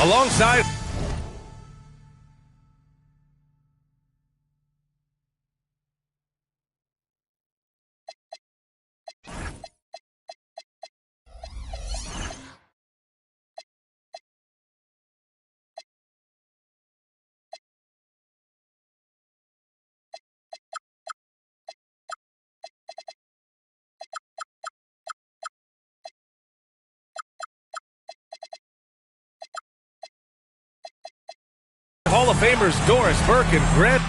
Alongside. Hall of Famers Doris Burke and Grant.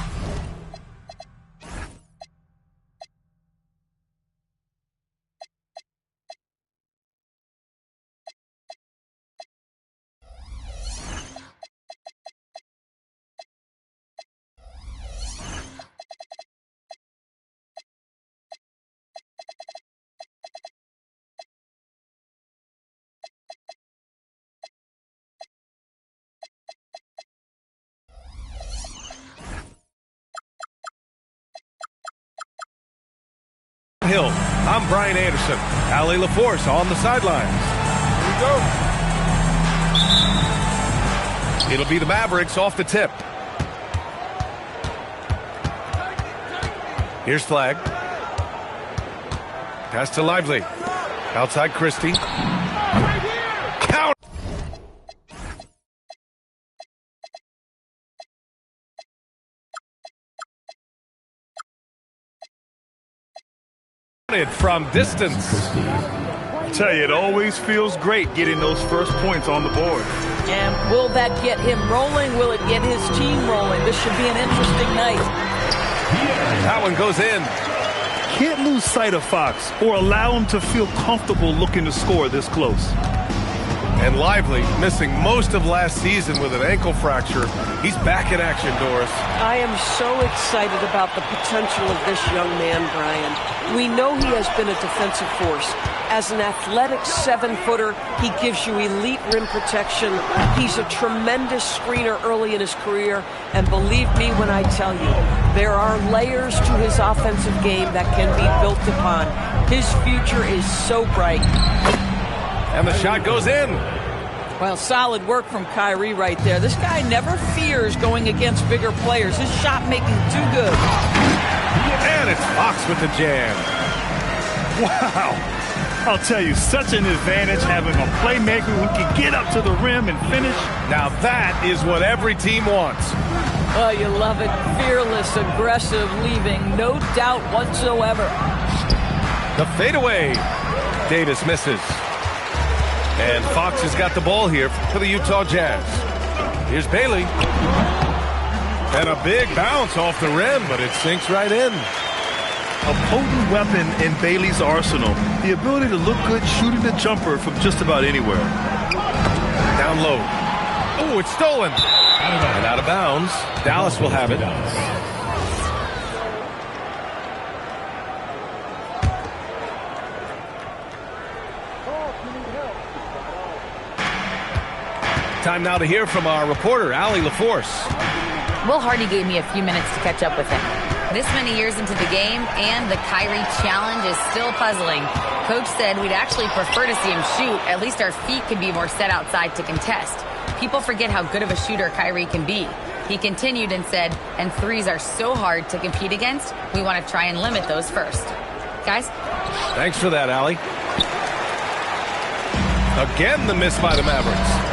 Hill. I'm Brian Anderson. Allie LaForce on the sidelines. Here we go. It'll be the Mavericks off the tip. Here's Flag. Pass to Lively. Outside Christie. Count. From distance. I tell you, it always feels great getting those first points on the board. And will that get him rolling? Will it get his team rolling? This should be an interesting night. That one goes in. Can't lose sight of Fox or allow him to feel comfortable looking to score this close. And Lively, missing most of last season with an ankle fracture. He's back in action, Doris. I am so excited about the potential of this young man, Brian. We know he has been a defensive force. As an athletic 7-footer, he gives you elite rim protection. He's a tremendous screener early in his career. And believe me when I tell you, there are layers to his offensive game that can be built upon. His future is so bright. And the shot goes in. Well, solid work from Kyrie right there. This guy never fears going against bigger players. His shot making too good. And it's Fox with the jam. Wow. I'll tell you, such an advantage having a playmaker who can get up to the rim and finish. Now that is what every team wants. Oh, you love it. Fearless, aggressive, leaving no doubt whatsoever. The fadeaway. Davis misses. And Fox has got the ball here for the Utah Jazz. Here's Bailey. And a big bounce off the rim, but it sinks right in. A potent weapon in Bailey's arsenal. The ability to look good shooting the jumper from just about anywhere. Down low. Oh, it's stolen. And out of bounds. Dallas will have it. Time now to hear from our reporter, Allie LaForce. Will Hardy gave me a few minutes to catch up with him. This many years into the game, and the Kyrie challenge is still puzzling. Coach said we'd actually prefer to see him shoot. At least our feet can be more set outside to contest. People forget how good of a shooter Kyrie can be. He continued and said, and threes are so hard to compete against, we want to try and limit those first. Guys? Thanks for that, Allie. Again, the miss by the Mavericks.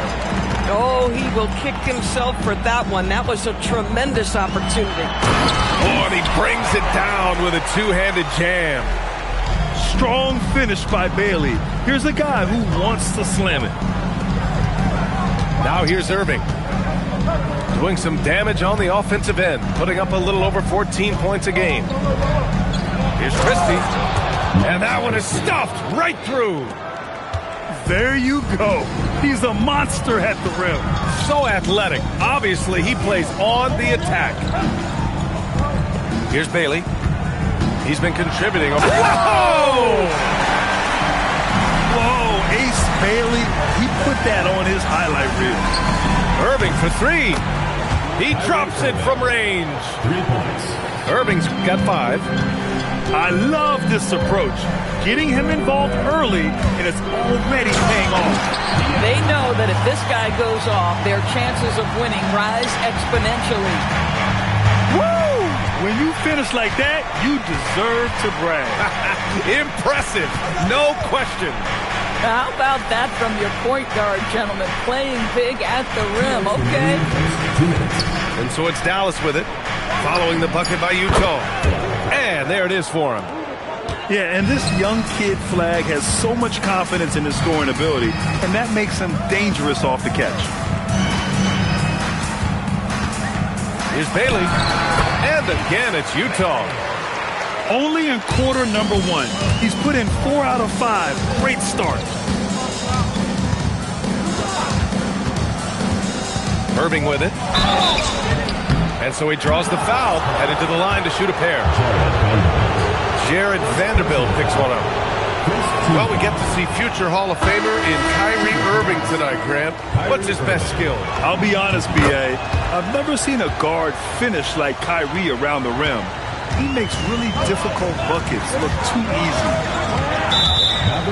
Oh, he will kick himself for that one. That was a tremendous opportunity. Oh, and he brings it down with a two-handed jam. Strong finish by Bailey. Here's a guy who wants to slam it. Now here's Irving. Doing some damage on the offensive end, putting up a little over 14 points a game. Here's Christie. And that one is stuffed right through. There you go. He's a monster at the rim. So athletic. Obviously, he plays on the attack. Here's Bailey. He's been contributing. Whoa! Whoa, Ace Bailey. He put that on his highlight reel. Irving for three. He drops it from range. 3 points. Irving's got 5. I love this approach. Getting him involved early, and it's already paying off. They know that if this guy goes off, their chances of winning rise exponentially. Woo! When you finish like that, you deserve to brag. Impressive, no question. How about that from your point guard, gentlemen? Playing big at the rim, okay? And so it's Dallas with it, following the bucket by Utah. And there it is for him. Yeah, and this young kid Flag has so much confidence in his scoring ability, and that makes him dangerous off the catch. Here's Bailey. And again, it's Utah. Only in quarter number 1. He's put in 4 out of 5. Great start. Irving with it. And so he draws the foul, headed to the line to shoot a pair. Jared Vanderbilt picks one up. Well, we get to see future Hall of Famer in Kyrie Irving tonight, Grant. What's his best skill? I'll be honest, B.A. I've never seen a guard finish like Kyrie around the rim. He makes really difficult buckets look too easy.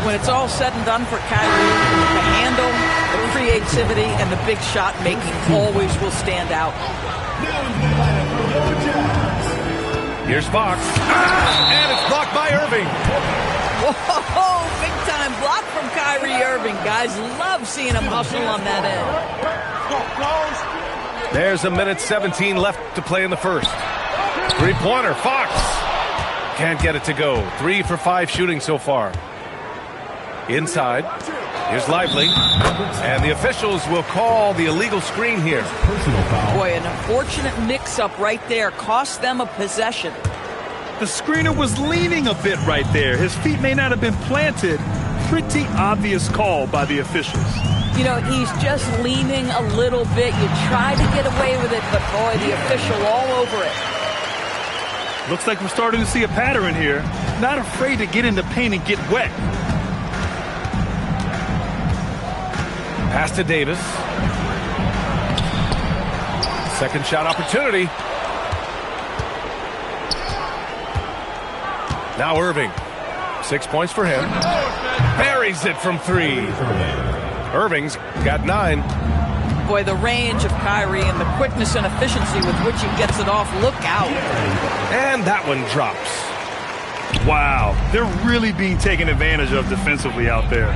When it's all said and done for Kyrie, the handle, the creativity, and the big shot making always will stand out. Here's Fox. And it's blocked by Irving. Whoa, big time block from Kyrie Irving. Guys love seeing him hustle on that end. There's a minute 17 left to play in the first. Three-pointer, Fox. Can't get it to go. 3 for 5 shooting so far. Inside. Here's Lively. And the officials will call the illegal screen here. Boy, an unfortunate mix-up right there. Cost them a possession. The screener was leaning a bit right there. His feet may not have been planted. Pretty obvious call by the officials. You know, he's just leaning a little bit. You try to get away with it, but boy, the official all over it. Looks like we're starting to see a pattern here. Not afraid to get in the paint and get wet. Pass to Davis. Second shot opportunity. Now Irving. 6 points for him. Buries it from 3. Irving's got 9. Boy, the range of Kyrie and the quickness and efficiency with which he gets it off. Look out. And that one drops. Wow, they're really being taken advantage of defensively out there.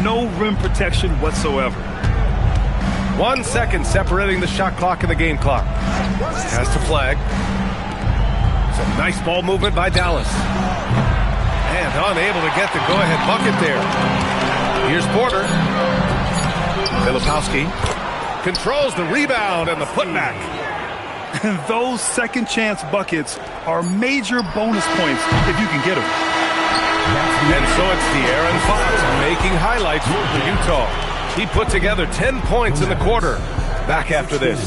No rim protection whatsoever. 1 second separating the shot clock and the game clock. Has to flag. Some nice ball movement by Dallas. And unable to get the go-ahead bucket there. Here's Porter. Filipowski controls the rebound and the putback. And those second chance buckets are major bonus points if you can get them. And so it's De'Aaron Fox making highlights for Utah. He put together 10 points in the quarter. Back after this.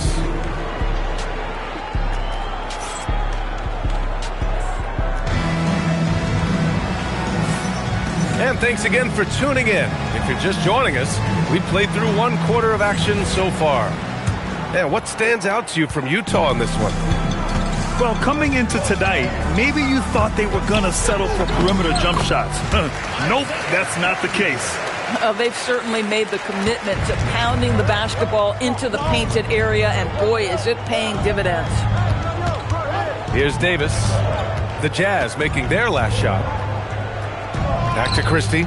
And thanks again for tuning in. If you're just joining us, we've played through 1 quarter of action so far. Yeah, what stands out to you from Utah in this one? Well, coming into tonight, maybe you thought they were going to settle for perimeter jump shots. Nope, that's not the case. They've certainly made the commitment to pounding the basketball into the painted area, and boy, is it paying dividends. Here's Davis. The Jazz making their last shot. Back to Christie.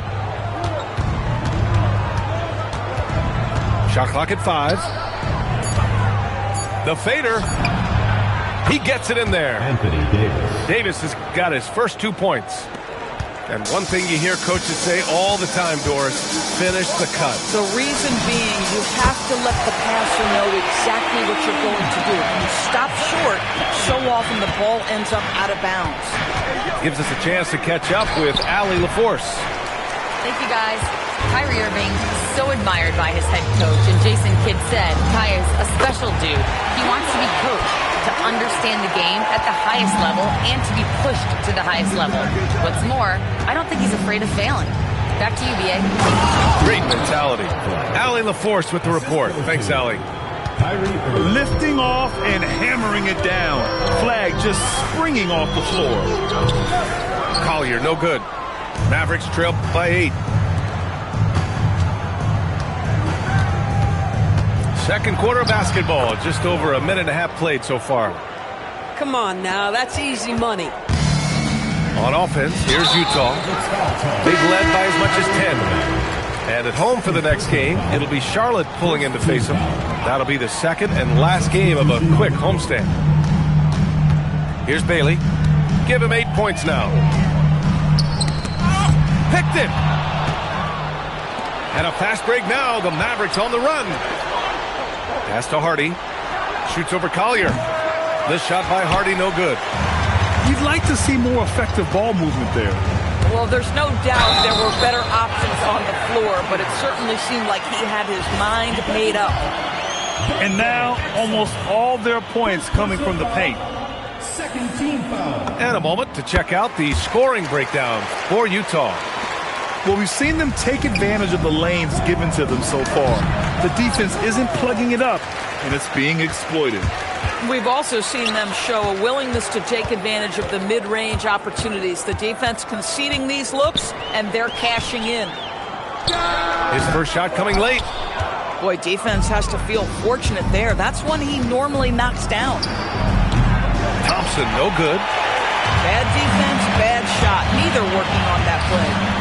Shot clock at 5. The fader. He gets it in there. Davis has got his first 2 points. And one thing you hear coaches say all the time, Doris, finish the cut. The reason being, you have to let the passer know exactly what you're going to do. If you stop short, so often the ball ends up out of bounds. Gives us a chance to catch up with Allie LaForce. Thank you, guys. Kyrie Irving is so admired by his head coach, and Jason Kidd said Kai is a special dude. He wants to be coached, to understand the game at the highest level, and to be pushed to the highest level. What's more, I don't think he's afraid of failing. Back to you, B.A. Great mentality. Allie LaForce with the report. Thanks, Allie. Lifting off and hammering it down. Flag just springing off the floor. Collier, no good. Mavericks trail by 8. Second quarter basketball, just over a minute and a half played so far. Come on now, that's easy money. On offense, here's Utah. They've led by as much as 10. And at home for the next game, it'll be Charlotte pulling in to face them. That'll be the second and last game of a quick homestand. Here's Bailey. Give him 8 points now. Picked it. And a fast break now. The Mavericks on the run. Pass to Hardy. Shoots over Collier. This shot by Hardy, no good. You'd like to see more effective ball movement there. Well, there's no doubt there were better options on the floor, but it certainly seemed like he had his mind made up. And now, almost all their points coming from the paint. Second team foul. And a moment to check out the scoring breakdown for Utah. Well, we've seen them take advantage of the lanes given to them so far. The defense isn't plugging it up, and it's being exploited. We've also seen them show a willingness to take advantage of the mid-range opportunities. The defense conceding these looks, and they're cashing in. His first shot coming late. Boy, defense has to feel fortunate there. That's one he normally knocks down. Thompson, no good. Bad defense, bad shot. Neither working on that play.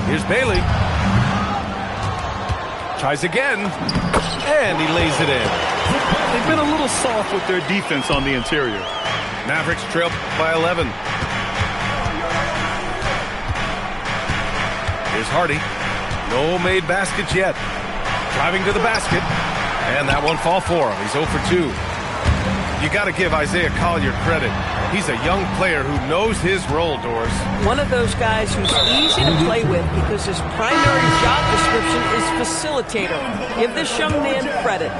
Here's Bailey. Tries again. And he lays it in. They've been a little soft with their defense on the interior. Mavericks trail by 11. Here's Hardy. No made baskets yet. Driving to the basket. And that one fall for him. He's 0 for 2. You got to give Isaiah Collier credit. He's a young player who knows his role, Doris. One of those guys who's easy to play with because his primary job description is facilitator. Give this young man credit.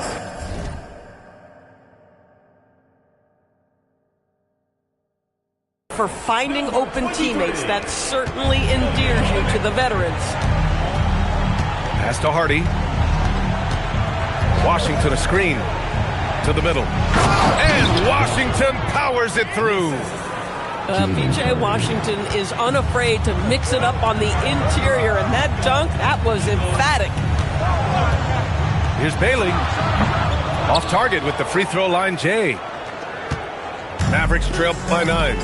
For finding open teammates, that certainly endears you to the veterans. Pass to Hardy. Washington a screen. To the middle. And Washington powers it through. P.J. Washington is unafraid to mix it up on the interior, and that dunk, that was emphatic. Here's Bailey. Off target with the free throw line, Jay. Mavericks trail by 9.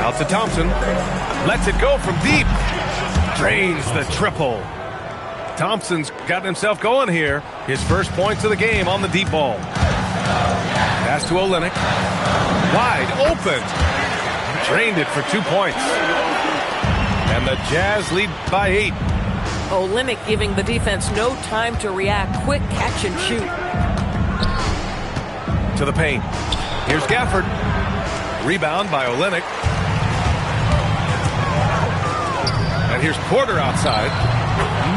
Out to Thompson. Lets it go from deep. Drains the triple. Thompson's gotten himself going here. His first points of the game on the deep ball. Pass to Olynyk. Wide open. Drained it for 2 points. And the Jazz lead by 8. Olynyk giving the defense no time to react. Quick catch and shoot. To the paint. Here's Gafford. Rebound by Olynyk. And here's Porter outside.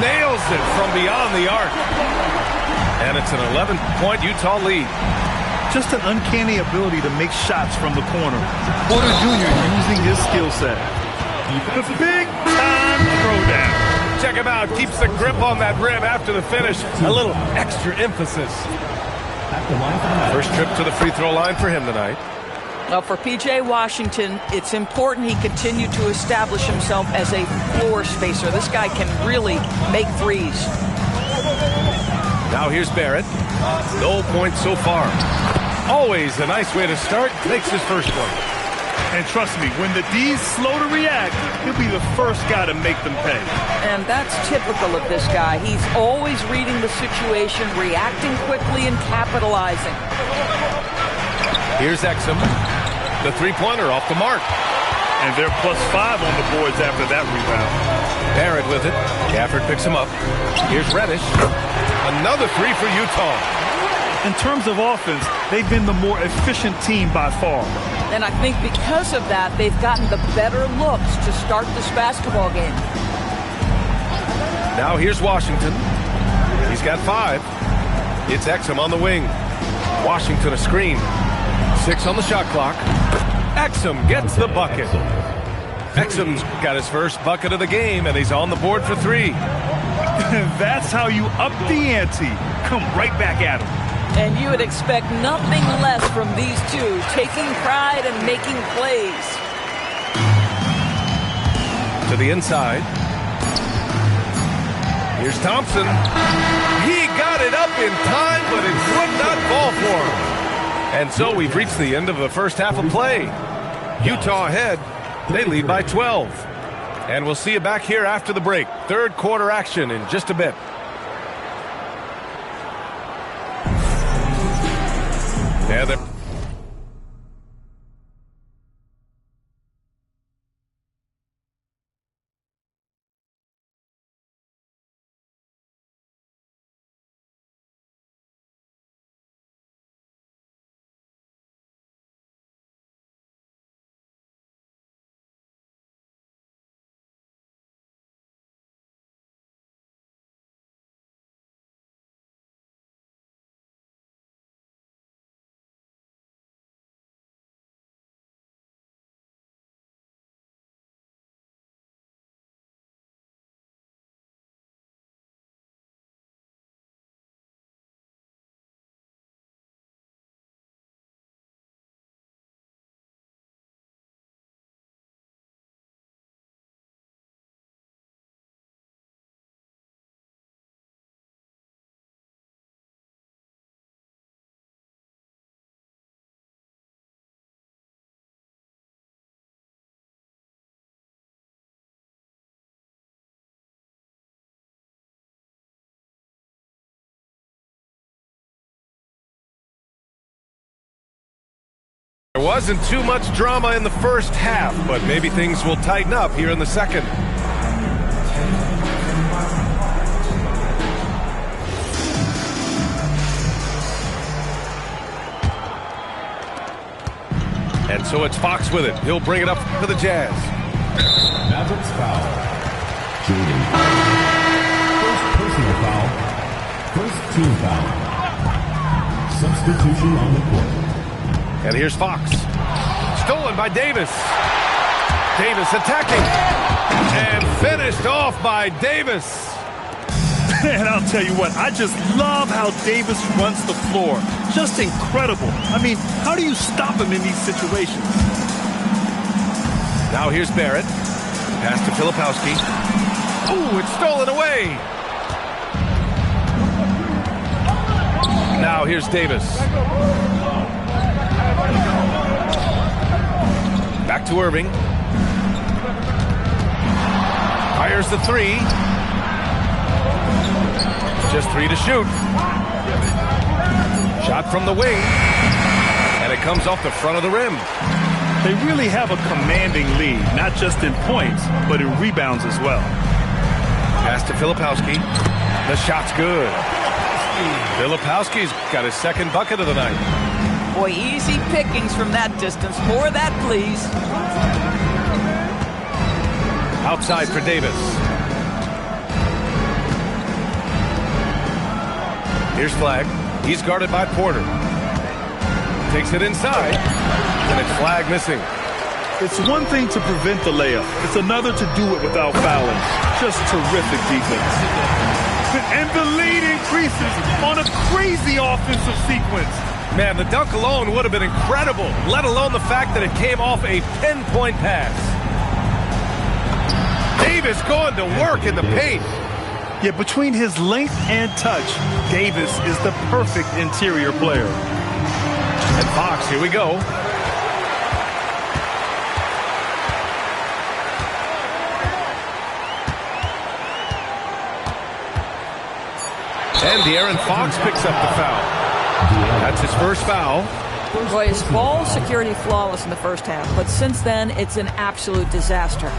Nails it from beyond the arc. And it's an 11-point Utah lead. Just an uncanny ability to make shots from the corner. Porter Jr. using his skill set. The big-time throwdown. Check him out. Keeps the grip on that rim after the finish. A little extra emphasis. First trip to the free throw line for him tonight. Well, for P.J. Washington, it's important he continue to establish himself as a floor spacer. This guy can really make threes. Now here's Barrett. No points so far. Always a nice way to start. Makes his first one. And trust me, when the D's slow to react, he'll be the first guy to make them pay. And that's typical of this guy. He's always reading the situation, reacting quickly, and capitalizing. Here's Exum. The three-pointer off the mark. And they're +5 on the boards after that rebound. Barrett with it. Gafford picks him up. Here's Reddish. Another three for Utah. In terms of offense, they've been the more efficient team by far. And I think because of that, they've gotten the better looks to start this basketball game. Now here's Washington. He's got 5. It's Exum on the wing. Washington a screen. 6 on the shot clock. Exum gets the bucket. Exum's got his first bucket of the game, and he's on the board for 3. That's how you up the ante. Come right back at him. And you would expect nothing less from these two, taking pride and making plays. To the inside. Here's Thompson. He got it up in time, but it would not fall for him. And so we've reached the end of the first half of play. Utah ahead. They lead by 12. And we'll see you back here after the break. Third quarter action in just a bit. Yeah, there wasn't too much drama in the first half, but maybe things will tighten up here in the second. And so it's Fox with it. He'll bring it up to the Jazz. Mavericks foul. Jordan. First personal foul. First team foul. Substitution on the court. And here's Fox. Stolen by Davis. Davis attacking. And finished off by Davis. And I'll tell you what, I just love how Davis runs the floor. Just incredible. I mean, how do you stop him in these situations? Now here's Barrett. Pass to Filipowski. Ooh, it's stolen away. Now here's Davis. Back to Irving. Fires the three. Just 3 to shoot. Shot from the wing. And it comes off the front of the rim. They really have a commanding lead, not just in points, but in rebounds as well. Pass to Filipowski. The shot's good. Filipowski's got his second bucket of the night. Boy, easy pickings from that distance. More of that, please. Outside for Davis. Here's Flag. He's guarded by Porter. Takes it inside. And it's Flag missing. It's one thing to prevent the layup. It's another to do it without fouling. Just terrific defense. And the lead increases on a crazy offensive sequence. Man, the dunk alone would have been incredible, let alone the fact that it came off a pinpoint pass. Davis going to work in the paint. Yeah, between his length and touch, Davis is the perfect interior player. And Fox, here we go. And De'Aaron Fox picks up the foul. That's his first foul. Boy, his ball security flawless in the first half, but since then, it's an absolute disaster.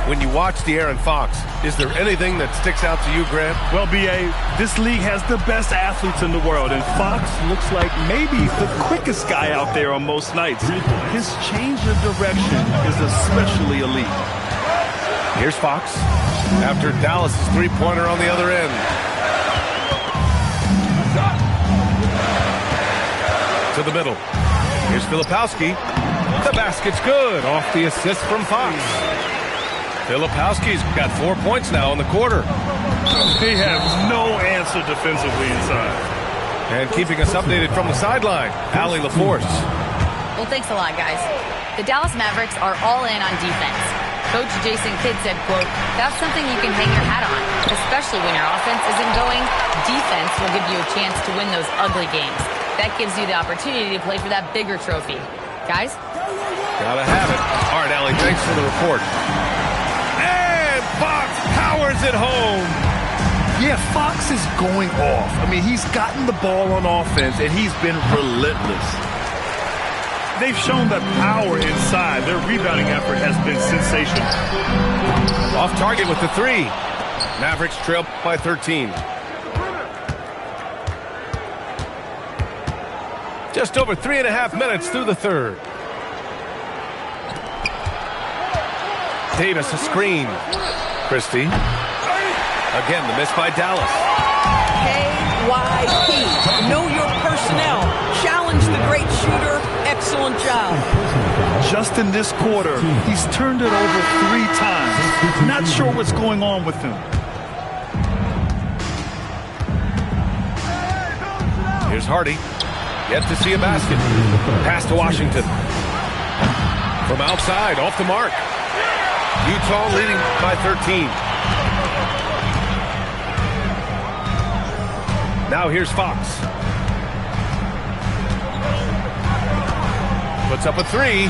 When you watch De'Aaron Fox, is there anything that sticks out to you, Grant? Well, B.A., this league has the best athletes in the world, and Fox looks like maybe the quickest guy out there on most nights. His change of direction is especially elite. Here's Fox after Dallas' three-pointer on the other end. To the middle. Here's Filipowski. The basket's good off the assist from Fox. Filipowski's got 4 points now in the quarter. He has no answer defensively inside. And keeping us updated from the sideline, Allie LaForce. Well, thanks a lot, guys. The Dallas Mavericks are all in on defense. Coach Jason Kidd said, quote, "That's something you can hang your hat on, especially when your offense isn't going. Defense will give you a chance to win those ugly games. That gives you the opportunity to play for that bigger trophy." Guys? Gotta have it. All right, Allie, thanks for the report. And Fox powers it home. Yeah, Fox is going off. I mean, he's gotten the ball on offense, and he's been relentless. They've shown that power inside. Their rebounding effort has been sensational. Off target with the three. Mavericks trail by 13. Just over 3.5 minutes through the third. Davis, a screen. Christie. Again, the miss by Dallas. KYP. Know your personnel. Challenge the great shooter. Excellent job. Just in this quarter, he's turned it over 3 times. Not sure what's going on with him. Here's Hardy. Yet to see a basket. Pass to Washington. From outside, off the mark. Utah leading by 13. Now here's Fox. Puts up a three.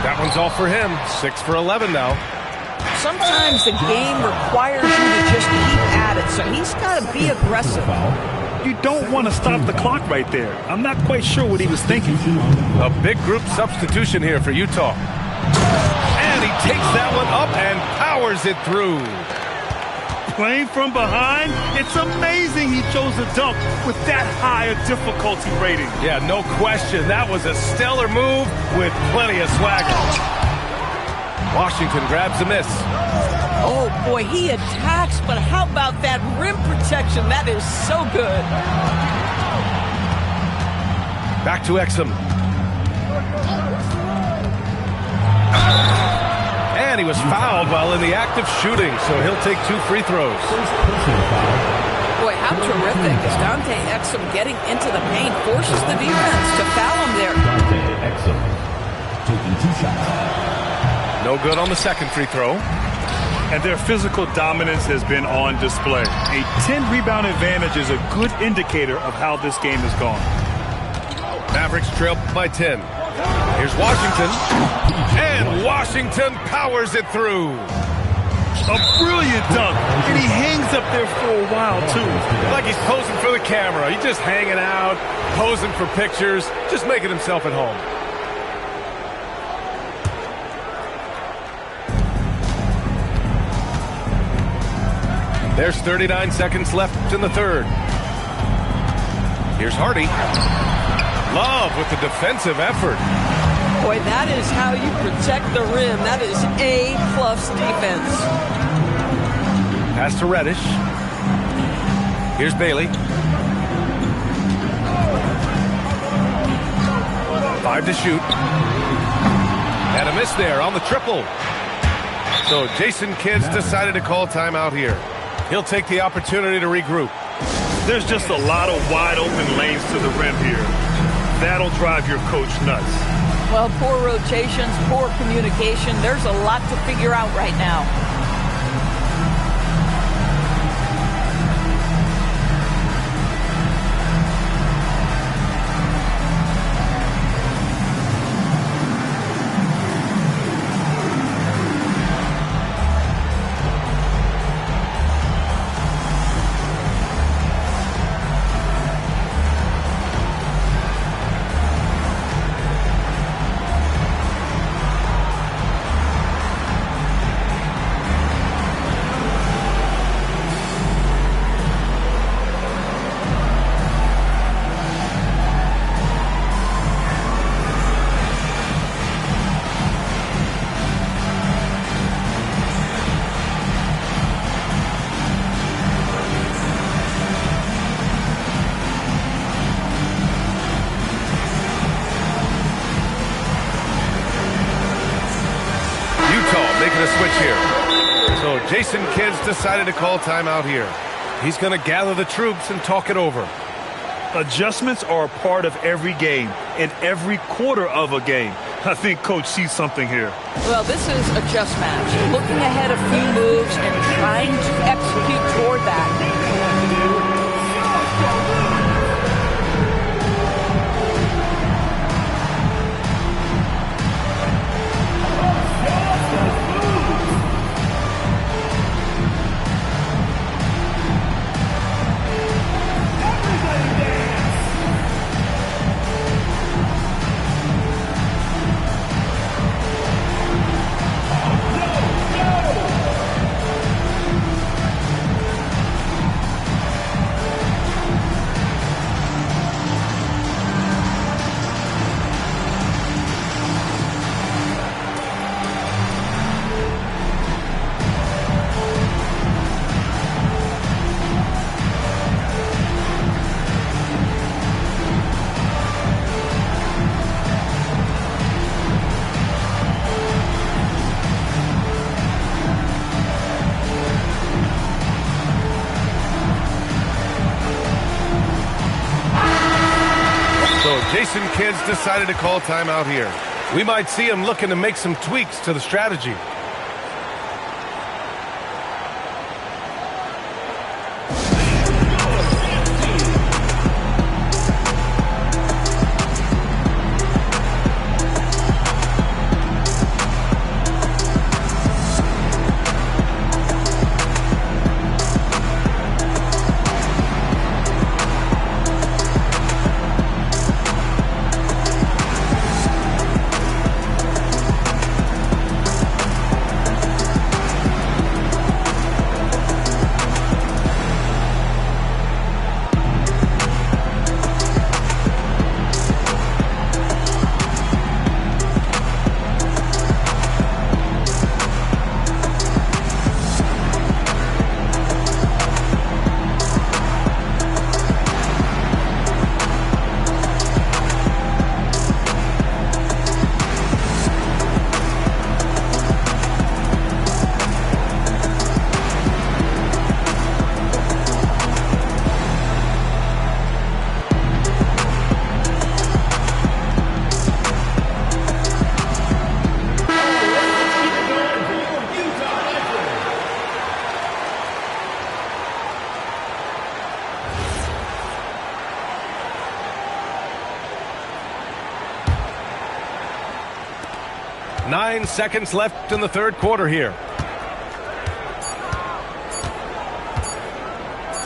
That one's all for him. 6 for 11 now. Sometimes the game requires you to just keep at it, so he's got to be aggressive. You don't want to stop the clock right there. I'm not quite sure what he was thinking. A big group substitution here for Utah. And he takes that one up and powers it through. Playing from behind, it's amazing he chose a dunk with that high a difficulty rating. Yeah, no question. That was a stellar move with plenty of swagger. Washington grabs a miss. Oh, boy, he attacks, but how about that rim protection? That is so good. Back to Exum. And he was fouled while in the act of shooting, so he'll take 2 free throws. Boy, how terrific is Dante Exum getting into the paint, forces the defense to foul him there. Dante Exum taking 2 shots. No good on the second free throw. And their physical dominance has been on display. A 10-rebound advantage is a good indicator of how this game has gone. Mavericks trail by 10. Here's Washington. And Washington powers it through. A brilliant dunk, and he hangs up there for a while, too. Like he's posing for the camera. He's just hanging out, posing for pictures, just making himself at home. There's 39 seconds left in the third. Here's Hardy. Love with the defensive effort. Boy, that is how you protect the rim. That is A-plus defense. Pass to Reddish. Here's Bailey. 5 to shoot. And a miss there on the triple. So Jason Kidd's decided to call timeout here. He'll take the opportunity to regroup. There's just a lot of wide open lanes to the rim here. That'll drive your coach nuts. Well, poor rotations, poor communication. There's a lot to figure out right now. Making a switch here. So Jason Kidd's decided to call timeout here. He's going to gather the troops and talk it over. Adjustments are a part of every game and every quarter of a game. I think Coach sees something here. Well, this is a chess match. Looking ahead a few moves and trying to execute toward that. Jason Kidd's decided to call timeout here. We might see him looking to make some tweaks to the strategy. Nine seconds left in the third quarter here.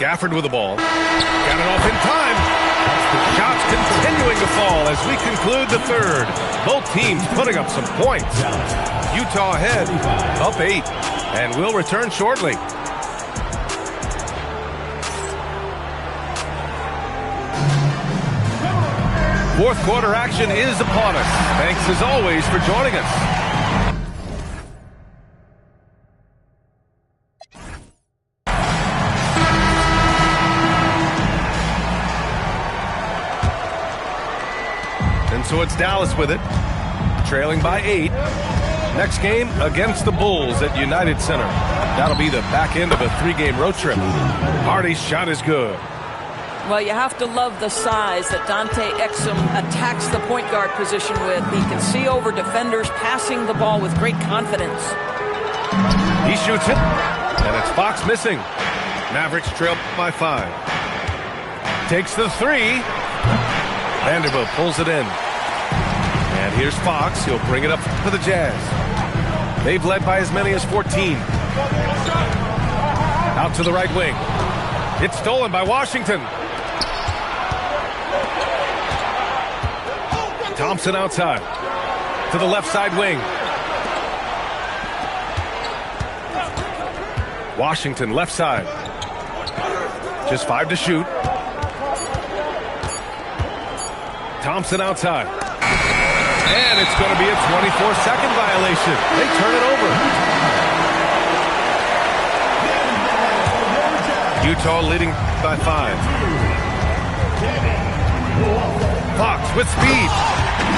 Gafford with the ball. Got it off in time. The shots continuing to fall as we conclude the third. Both teams putting up some points. Utah ahead, up 8, and we'll return shortly. Fourth quarter action is upon us. Thanks as always for joining us. And so it's Dallas with it, trailing by 8. Next game against the Bulls at United Center. That'll be the back end of a 3-game road trip. Hardy's shot is good. Well, you have to love the size that Dante Exum attacks the point guard position with. He can see over defenders, passing the ball with great confidence. He shoots it, and it's Fox missing. Mavericks trail by 5. Takes the 3. Vanderbilt pulls it in. And here's Fox. He'll bring it up for the Jazz. They've led by as many as 14. Out to the right wing. It's stolen by Washington. Thompson outside to the left side wing. Washington left side. Just 5 to shoot. Thompson outside. And it's going to be a 24-second violation. They turn it over. Utah leading by 5. Fox with speed.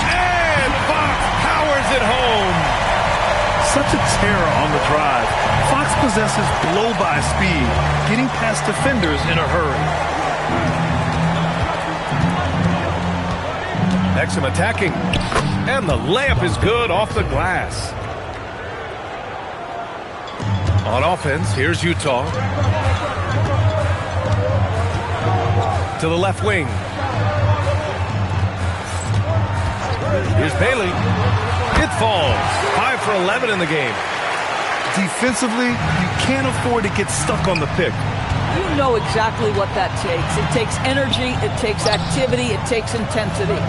And Fox powers it home. Such a terror on the drive. Fox possesses blow-by speed, getting past defenders in a hurry. Exum attacking. And the layup is good off the glass. On offense, here's Utah. To the left wing. Here's Bailey. It falls. 5 for 11 in the game. Defensively, you can't afford to get stuck on the pick. You know exactly what that takes. It takes energy, it takes activity, it takes intensity.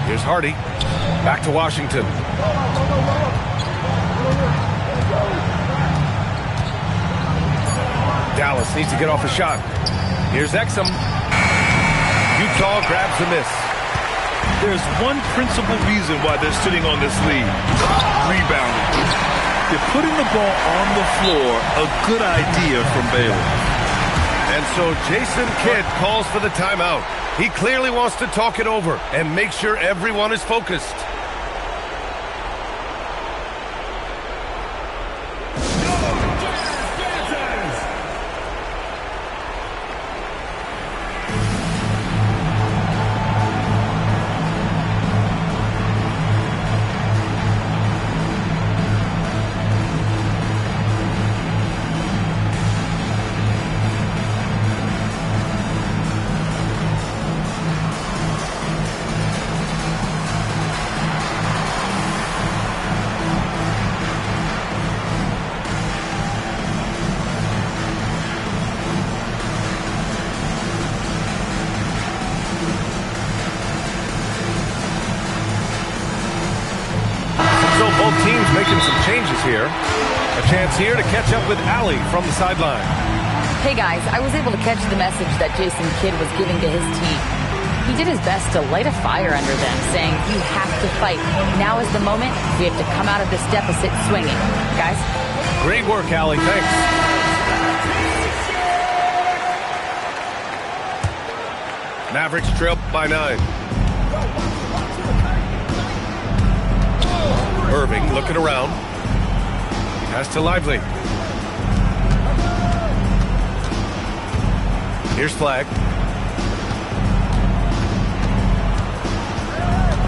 Here's Hardy. Back to Washington. Dallas needs to get off a shot. Here's Exum. Utah grabs the miss. There's one principal reason why they're sitting on this lead. Rebounding. They're putting the ball on the floor. A good idea from Baylor. And so Jason Kidd calls for the timeout. He clearly wants to talk it over and make sure everyone is focused. Both teams making some changes here. A chance here to catch up with Allie from the sideline. Hey guys, I was able to catch the message that Jason Kidd was giving to his team. He did his best to light a fire under them, saying we have to fight. Now is the moment. We have to come out of this deficit swinging. Guys? Great work, Allie. Thanks. Mavericks trail by 9. Irving looking around. Pass to Lively. Here's Flag.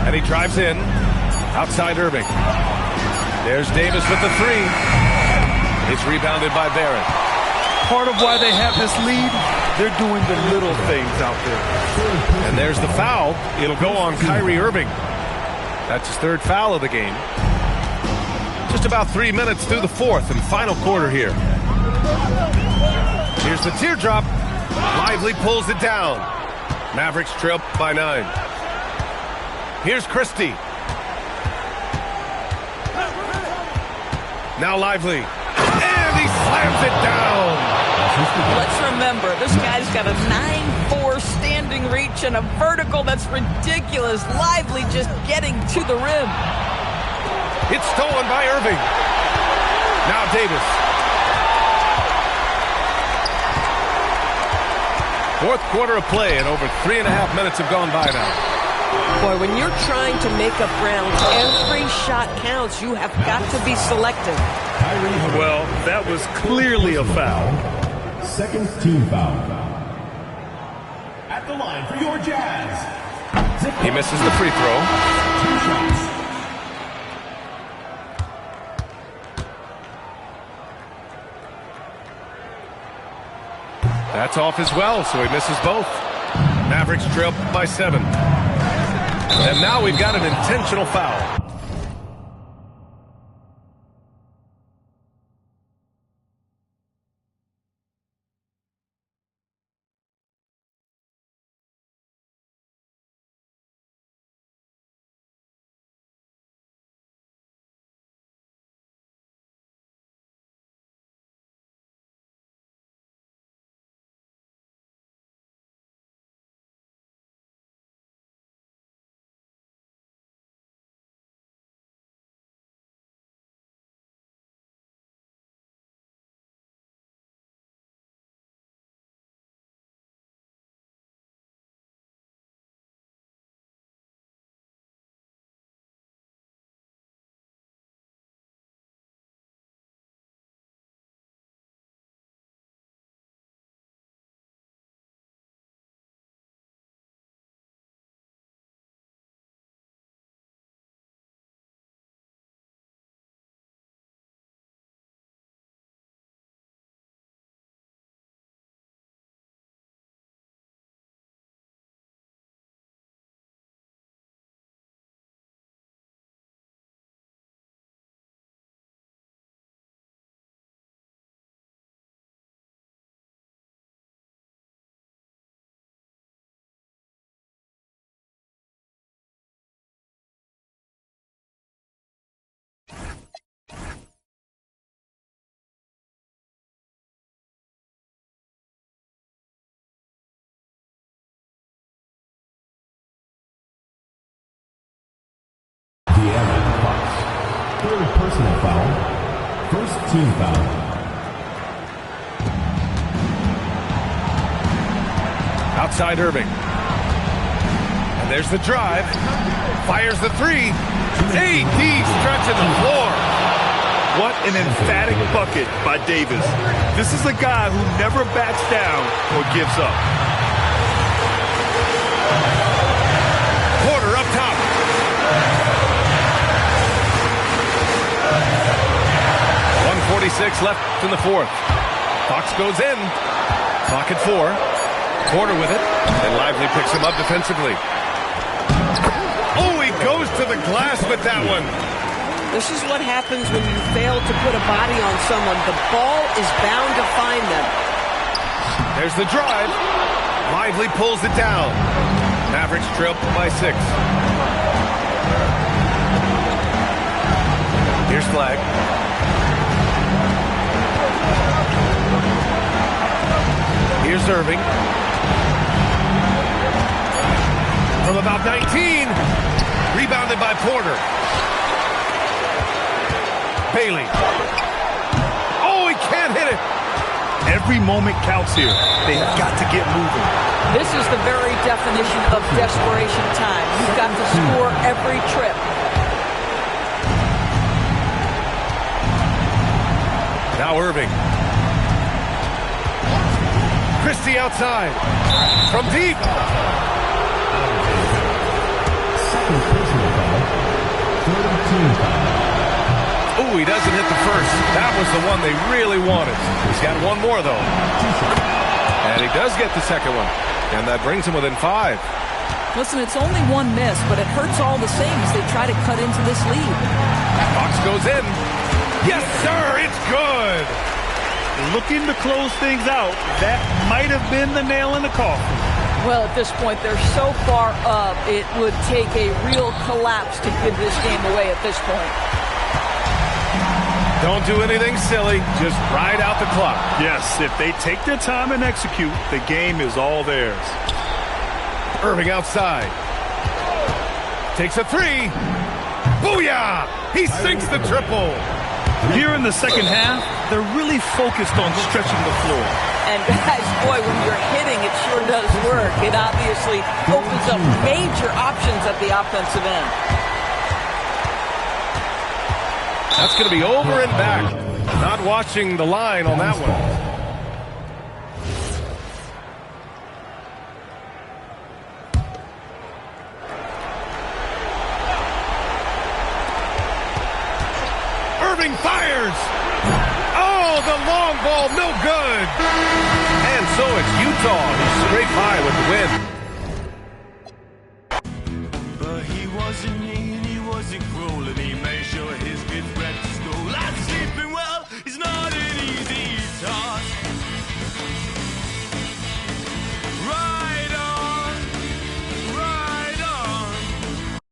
And he drives in. Outside Irving. There's Davis with the 3. It's rebounded by Barrett. Part of why they have this lead, they're doing the little things out there. And there's the foul. It'll go on Kyrie Irving. That's his 3rd foul of the game. Just about 3 minutes through the 4th and final quarter here. Here's the teardrop. Lively pulls it down. Mavericks trail by 9. Here's Christie. Now Lively. And he slams it down. Let's remember, this guy's got a 9'4" standing reach and a vertical that's ridiculous. Lively just getting to the rim. It's stolen by Irving. Now Davis. 4th quarter of play, and over 3.5 minutes have gone by now. Boy, when you're trying to make up ground, every shot counts. You have got to be selective. Well, that was clearly a foul. Second team foul. At the line for your Jazz. He misses the free throw. 2 shots. That's off as well, so he misses both. Mavericks trail by 7. And now we've got an intentional foul. Third personal foul. First team foul. Outside Irving. And there's the drive. Fires the three. AD stretching the floor. What an emphatic bucket by Davis. This is a guy who never backs down or gives up. Porter up top. .146 left in the fourth. Fox goes in. Clock at 4. Porter with it. And Lively picks him up defensively. Oh, he goes to the glass with that one. This is what happens when you fail to put a body on someone. The ball is bound to find them. There's the drive. Lively pulls it down. Mavericks trail by 6. Here's Flag. Here's Irving. From about 19. Rebounded by Porter. Bailey. Oh, he can't hit it. Every moment counts here. They have got to get moving. This is the very definition of desperation time. You've got to score every trip. Now Irving. Christie outside. From deep. Second personal foul. Third team foul. Oh, he doesn't hit the first. That was the one they really wanted. He's got one more, though. And he does get the second one. And that brings him within 5. Listen, it's only one miss, but it hurts all the same as they try to cut into this lead. Fox goes in. Yes, sir, it's good. Looking to close things out. That might have been the nail in the coffin. Well, at this point, they're so far up, it would take a real collapse to give this game away at this point. Don't do anything silly. Just ride out the clock. Yes, if they take their time and execute, the game is all theirs. Irving outside. Takes a 3. Booyah! He sinks the triple. Here in the second half, they're really focused on stretching the floor. And guys, boy, when you're hitting, it sure does work. It obviously opens up major options at the offensive end. That's going to be over and back. Not watching the line on that one. Irving fires. Oh, the long ball, no good. And so it's Utah who scrape by with the win. But he wasn't mean, he wasn't cruel, and he made sure his kids read